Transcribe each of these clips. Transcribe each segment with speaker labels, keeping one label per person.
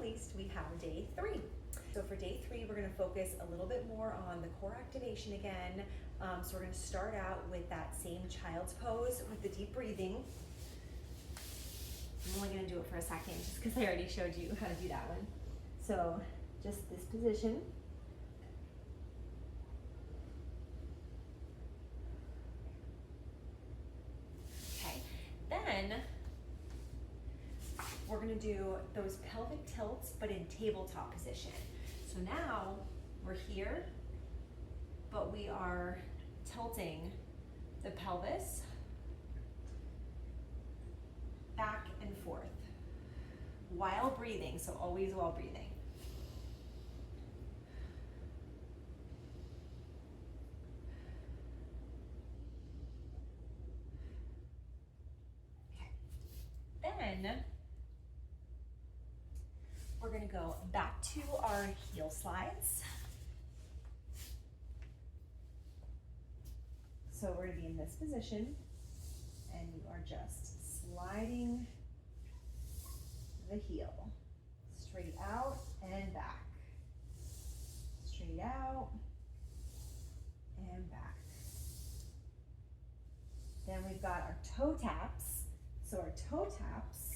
Speaker 1: least, we have day 3. So for day 3, we're going to focus a little bit more on the core activation again. So we're going to start out with that same child's pose with the deep breathing. I'm only going to do it for a second just because I already showed you how to do that one. So just this position. Okay, then we're going to do those pelvic tilts, but in tabletop position. So now we're here, but we are tilting the pelvis back and forth while breathing, so always while breathing. Okay. Then we're going to go back to our heel slides. So we're going to be in this position, and you are just sliding the heel straight out and back, straight out and back. Then we've got our toe taps. So our toe taps,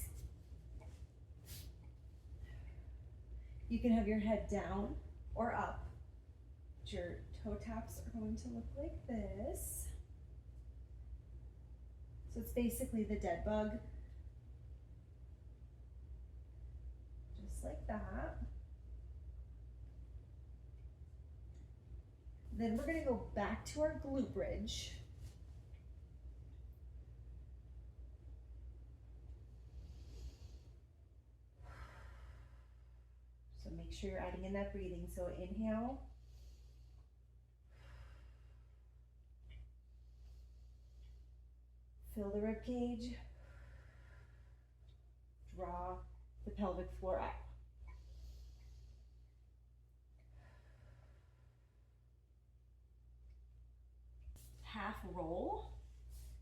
Speaker 1: you can have your head down or up. Your toe taps are going to look like this. So it's basically the dead bug. Just like that. Then we're going to go back to our glute bridge. So make sure you're adding in that breathing. So inhale. Fill the rib cage. Draw the pelvic floor up. Half roll.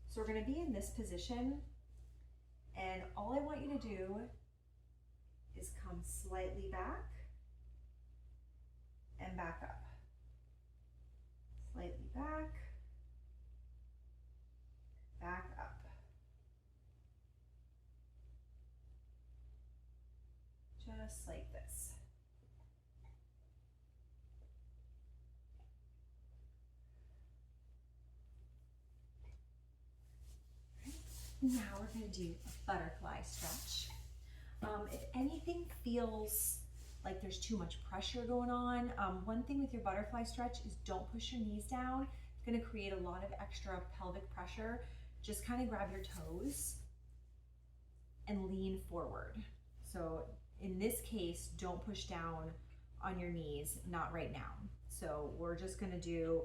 Speaker 1: So we're going to be in this position, and all I want you to do is come slightly back and back up. Slightly back, back up. Just like this. Now we're going to do a butterfly stretch. If anything feels like there's too much pressure going on, one thing with your butterfly stretch is don't push your knees down. It's going to create a lot of extra pelvic pressure. Just kind of grab your toes and lean forward. So in this case, don't push down on your knees, not right now. So we're just going to do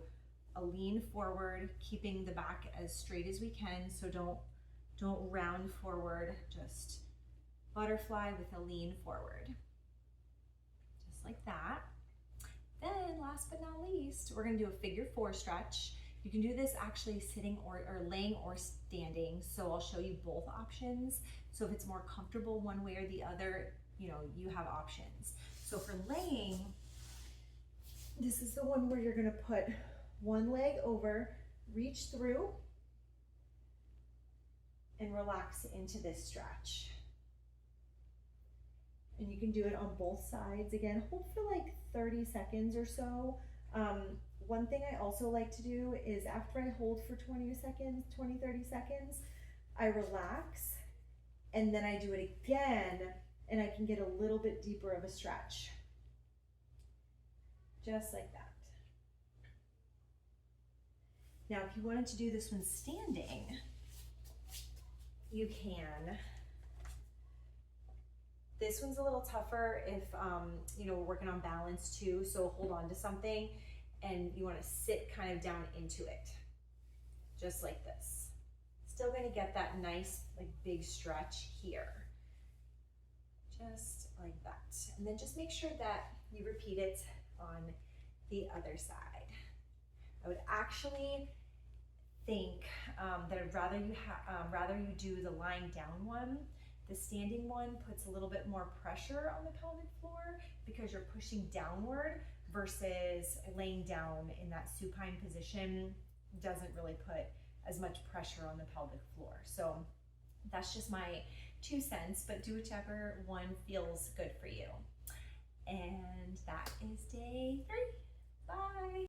Speaker 1: a lean forward, keeping the back as straight as we can. So don't round forward, just butterfly with a lean forward. Just like that. Then last but not least, we're gonna do a figure 4 stretch. You can do this actually sitting or laying or standing. So I'll show you both options. So if it's more comfortable one way or the other, you know, you have options. So for laying, this is the one where you're gonna put one leg over, reach through, and relax into this stretch. And you can do it on both sides. Again, hold for like 30 seconds or so. One thing I also like to do is after I hold for 20 seconds, 30 seconds, I relax, and then I do it again, and I can get a little bit deeper of a stretch. Just like that. Now, if you wanted to do this one standing, you can. This one's a little tougher if you know, we're working on balance too, so hold on to something and you want to sit kind of down into it, just like this. Still going to get that nice like big stretch here, just like that. And then just make sure that you repeat it on the other side. I would actually think that I'd rather you do the lying down one, The standing one puts a little bit more pressure on the pelvic floor because you're pushing downward, versus laying down in that supine position doesn't really put as much pressure on the pelvic floor. So that's just my 2 cents, but do whichever one feels good for you. And that is day 3. Bye.